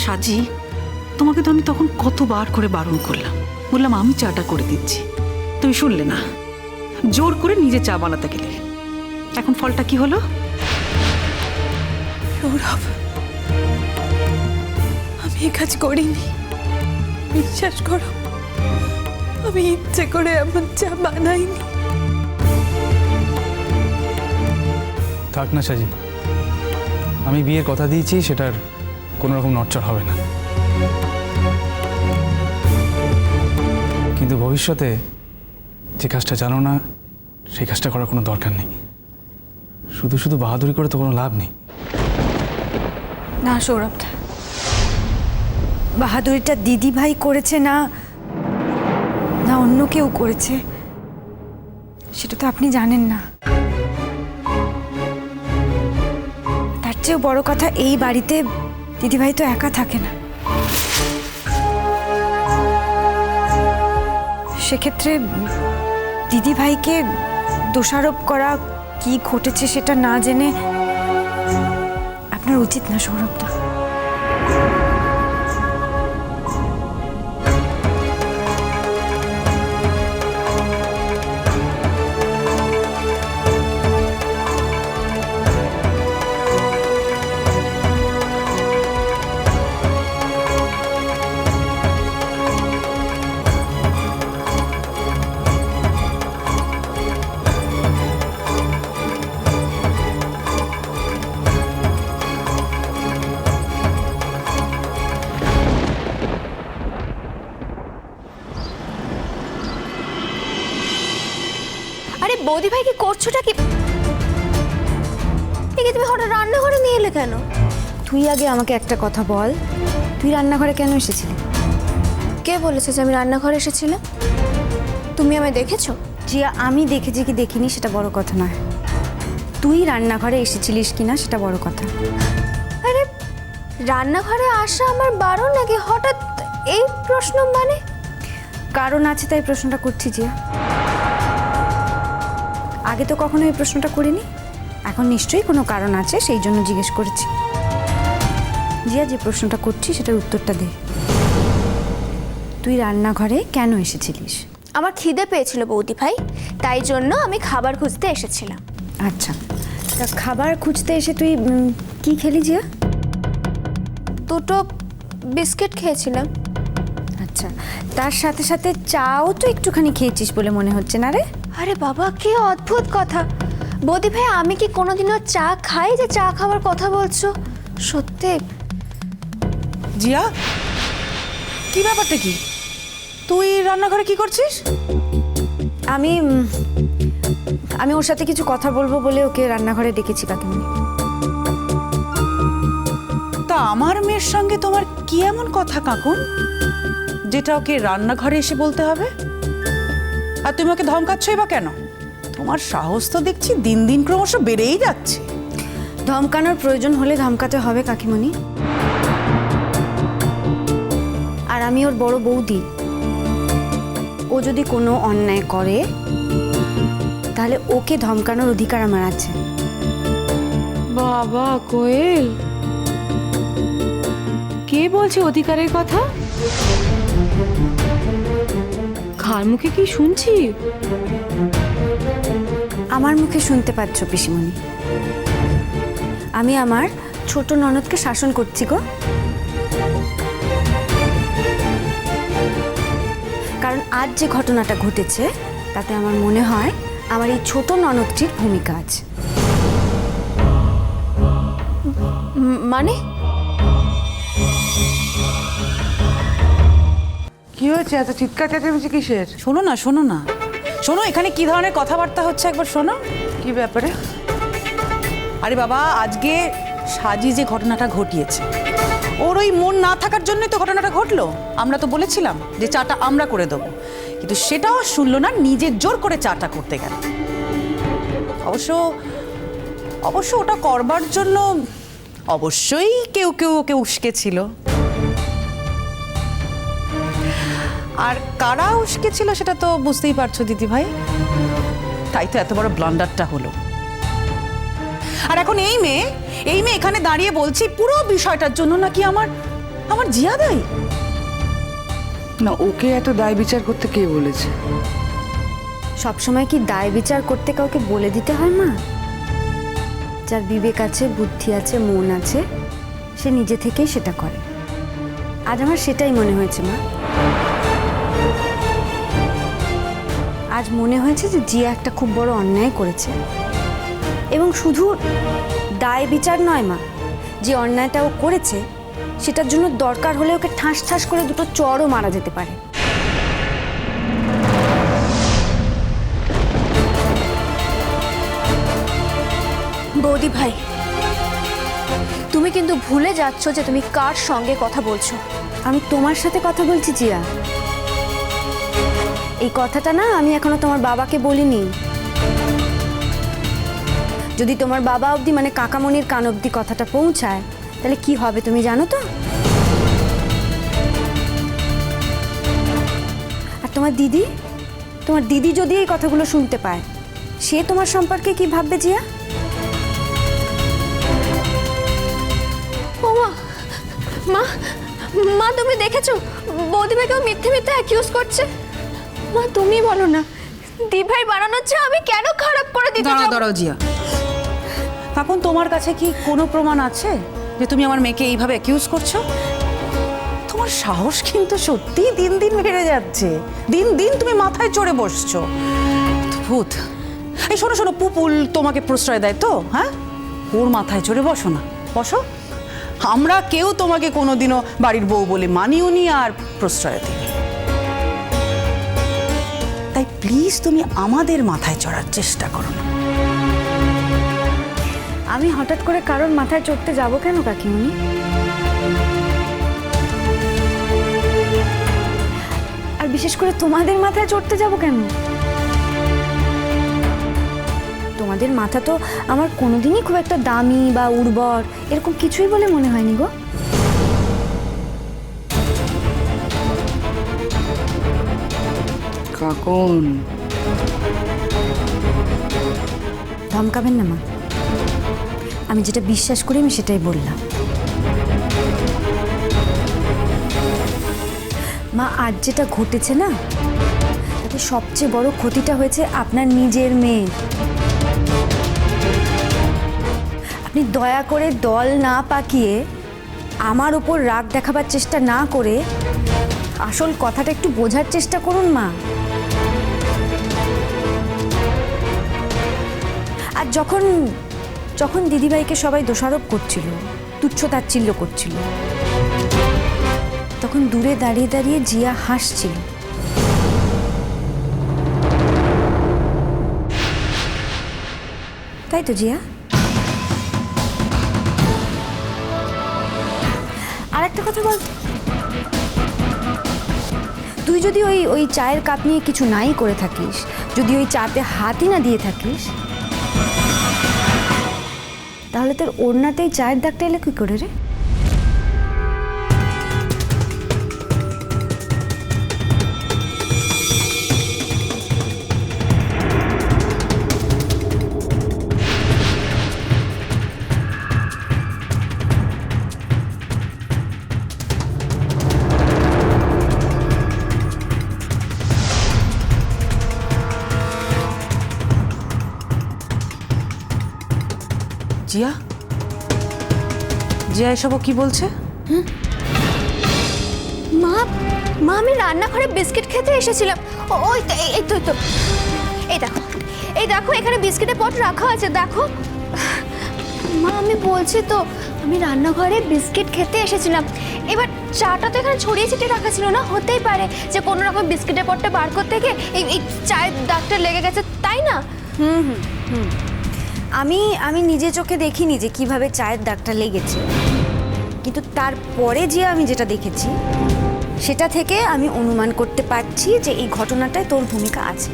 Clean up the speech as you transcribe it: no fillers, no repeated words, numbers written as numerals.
সাজি, তোমাকে তো আমি তখন কতবার করে বারণ করলাম, বললাম আমি চাটা করে দিচ্ছি, তুমি শুনলে না, জোর করে নিজে চা বানাতে গেলে। এখন ফলটা কি হলো? সৌরভ, আমি এ কাজ করিনি, বিশ্বাস করো। আমি ইচ্ছে করে এমন চা বানাইনি। থাক না সাজি, আমি বিয়ের কথা দিয়েছি, সেটার কোনো রকম নড়চড় হবে না। কিন্তু ভবিষ্যতে যে কাজটা জানো না সেই কাজটা করার কোনো দরকার নেই। শুধু শুধু বাহাদুরি করে তো কোনো লাভ নেই। না সৌরভ, বাহাদুরিটা দিদি ভাই করেছে না না অন্য কেউ করেছে সেটা তো আপনি জানেন না। তার চেয়েও বড় কথা, এই বাড়িতে দিদি ভাই তো একা থাকে না। সেক্ষেত্রে দিদি ভাইকে দোষারোপ করা, কি ঘটেছে সেটা না জেনে আপনার উচিত না সৌরভদা। আরে বৌদি ভাই, কি করছোটা কি? একে তুমি হঠাৎ রান্নাঘরে নিয়ে এলে কেন? তুই আগে আমাকে একটা কথা বল, তুই রান্নাঘরে কেন এসেছিলি? কে বলেছে যে আমি রান্নাঘরে এসেছিলাম? তুমি আমায় দেখেছো? জিয়া, আমি দেখেছি কি দেখিনি সেটা বড় কথা নয়, তুই রান্নাঘরে এসেছিলিস কিনা সেটা বড় কথা। আরে রান্নাঘরে আসা আমার বারণ নাকি? হঠাৎ এই প্রশ্ন মানে? কারণ আছে তাই প্রশ্নটা করছি জিয়া। আগে তো কখনো এই প্রশ্নটা করিনি, এখন নিশ্চয়ই কোনো কারণ আছে, সেই জন্য জিজ্ঞেস করেছি। জিয়া, যে প্রশ্নটা করছি সেটার উত্তরটা দে। তুই রান্নাঘরে কেন এসেছিলিস? আমার খিদে পেয়েছিল বৌদি ভাই, তাই জন্য আমি খাবার খুঁজতে এসেছিলাম। আচ্ছা, তা খাবার খুঁজতে এসে তুই কি খেলি জিয়া? দুটো বিস্কিট খেয়েছিলাম। আচ্ছা, তার সাথে সাথে চাও তো একটুখানি খেয়েছিস বলে মনে হচ্ছে না রে? আরে বাবা, কি অদ্ভুত কথা! বৌদি ভাই, আমি কি কোনোদিনও চা খাই যে চা খাওয়ার কথা বলছো? সত্যি? জিয়া, কি ব্যাপারটা কি? তুই রান্নাঘরে কি করছিস? আমি ওর সাথে কিছু কথা বলবো বলে ওকে রান্নাঘরে ডেকেছি কাকিমণি। তা আমার মেয়ের সঙ্গে তোমার কি এমন কথা কাকুন যেটা ওকে রান্নাঘরে এসে বলতে হবে? আর তুমি ওকে ধমকাচ্ছই বা কেন? তোমার সাহস তো দেখছি দিন দিন ক্রমশ বেড়েই যাচ্ছে। ধমকানোর প্রয়োজন হলে ধমকাতে হবে কাকিমণি, আর আমি ওর বড় বৌদি। ও যদি কোনো অন্যায় করে তাহলে ওকে ধমকানোর অধিকার আমার আছে। বাবা কোয়েল, কে বলছে অধিকারের কথা? কার মুখে কি শুনছি? আমার মুখে শুনতে পাচ্ছ পিসিমণি। আমি আমার ছোট ননদকে শাসন করছি গো। কারণ আজ যে ঘটনাটা ঘটেছে তাতে আমার মনে হয় আমার এই ছোট ননদটির ভূমিকা আছে। মানে? কি হয়েছে? এত চিৎকার চেঁচামেচি কিসের? শোনো না, শোনো না, শোনো, এখানে কি ধরনের কথাবার্তা হচ্ছে একবার শোনো। কি ব্যাপারে? আরে বাবা, আজকে সাজি যে ঘটনাটা ঘটিয়েছে, ওর ওই মন না থাকার জন্যই তো ঘটনাটা ঘটলো। আমরা তো বলেছিলাম যে চাটা আমরা করে দেবো, কিন্তু সেটাও শুনলো না, নিজের জোর করে চাটা করতে গেল। অবশ্য ওটা করবার জন্য অবশ্যই কেউ কেউ ওকে উস্কেছিল, আর কারা উস্কেছিল সেটা তো বুঝতেই পারছো দিদি ভাই। তাই তো এত বড় ব্লান্ডারটা হলো। আর এখন এই মেয়ে এখানে দাঁড়িয়ে বলছি পুরো বিষয়টার জন্য নাকি আমার জিয়া দায়ী? না, ওকে এত দায় বিচার করতে কে বলেছে? সবসময় কি দায় বিচার করতে কাউকে বলে দিতে হয় মা? যার বিবেক আছে, বুদ্ধি আছে, মন আছে, সে নিজে থেকেই সেটা করে। আজ আমার সেটাই মনে হয়েছে মা। আজ মনে হয়েছে যে জিয়া একটা খুব বড় অন্যায় করেছে, এবং শুধু দায় বিচার নয় মা, যে অন্যায়টা ও করেছে সেটার জন্য দরকার হলে ওকে ঠাস ঠাস করে দুটো চড়ও মারা যেতে পারে। বৌদি ভাই, তুমি কিন্তু ভুলে যাচ্ছ যে তুমি কার সঙ্গে কথা বলছো। আমি তোমার সাথে কথা বলছি জিয়া। এই কথাটা না আমি এখনো তোমার বাবাকে বলিনি। যদি তোমার বাবা অবধি মানে কাকামণির কান অবধি কথাটা পৌঁছায় তাহলে কি হবে তুমি জানো তো? আর তোমার দিদি যদি এই কথাগুলো শুনতে পায়, সে তোমার সম্পর্কে কি ভাববে জিয়া? ও মা, মা তুমি দেখেছো বৌদি ভাইকে মিথ্যে মিথ্যে অ্যাকিউজ করছে? মা তুমি বলো না, দিভাই বানানোর চেয়ে আমি কেন খারাপ করে দিতে দাঁড়াও যাবো? দাঁড়াও জিয়া, এখন তোমার কাছে কি কোনো প্রমাণ আছে যে তুমি আমার মেয়েকে এইভাবে অ্যাকিউজ করছো? তোমার সাহস কিন্তু সত্যি দিন দিন বেড়ে যাচ্ছে, দিন দিন তুমি মাথায় চড়ে বসছো। ভূত, এই শোনো শোনো, পুপুল তোমাকে প্রশ্রয় দেয় তো? হ্যাঁ, ওর মাথায় চড়ে বসো না, বসো। আমরা কেউ তোমাকে কোনোদিনও বাড়ির বউ বলে মানিও নি আর প্রশ্রয় দিই। তাই প্লিজ তুমি আমাদের মাথায় চড়ার চেষ্টা করো না। আমি হঠাৎ করে কারোর মাথায় চড়তে যাব কেন কাকিমণি? আর বিশেষ করে তোমাদের মাথায় চড়তে যাব কেন? তোমাদের মাথা তো আমার কোনোদিনই খুব একটা দামি বা উর্বর এরকম কিছুই বলে মনে হয়নি গো। কাকন, ধমকাবেন না মা, আমি যেটা বিশ্বাস করি আমি সেটাই বললাম। মা, আজ যেটা ঘটেছে না, তাতে সবচেয়ে বড় ক্ষতিটা হয়েছে আপনার নিজের মেয়ে। আপনি দয়া করে দল না পাকিয়ে আমার উপর রাগ দেখাবার চেষ্টা না করে আসল কথাটা একটু বোঝার চেষ্টা করুন মা। আর যখন দিদিভাইকে সবাই দোষারোপ করছিল, তুচ্ছ-তাচ্ছিল্য করছিল, তখন দূরে দাঁড়িয়ে দাঁড়িয়ে জিয়া হাসছিল। তাই তো জিয়া? আর একটা কথা বল, তুই যদি ওই চায়ের কাপ নিয়ে কিছু নাই করে থাকিস, যদি ওই চাতে হাতই না দিয়ে থাকিস, তাহলে তোর ওড়নাতেই চায়ের দাগটা এলো কি করে রে? জিয়া, জিয়া এসব কি বলছে? মা, আমি রান্নাঘরে বিস্কিট খেতে এসেছিলাম। ওই তো, এই তো এই দেখো এখানে বিস্কিটের পট রাখা আছে, দেখো। মা আমি বলছি তো, আমি রান্নাঘরে বিস্কিট খেতে এসেছিলাম। এবার চাটা তো এখানে ছড়িয়ে ছিটিয়ে রাখা ছিল না, হতেই পারে যে কোনো রকম বিস্কিটের পটটা বার করতে গিয়ে এই চায়ের দাগটা লেগে গেছে, তাই না? আমি নিজে চোখে দেখিনি যে কিভাবে চায়ের দাগটা লেগেছে, কিন্তু তারপরে যে আমি যেটা দেখেছি সেটা থেকে আমি অনুমান করতে পারছি যে এই ঘটনাটায় তোর ভূমিকা আছে।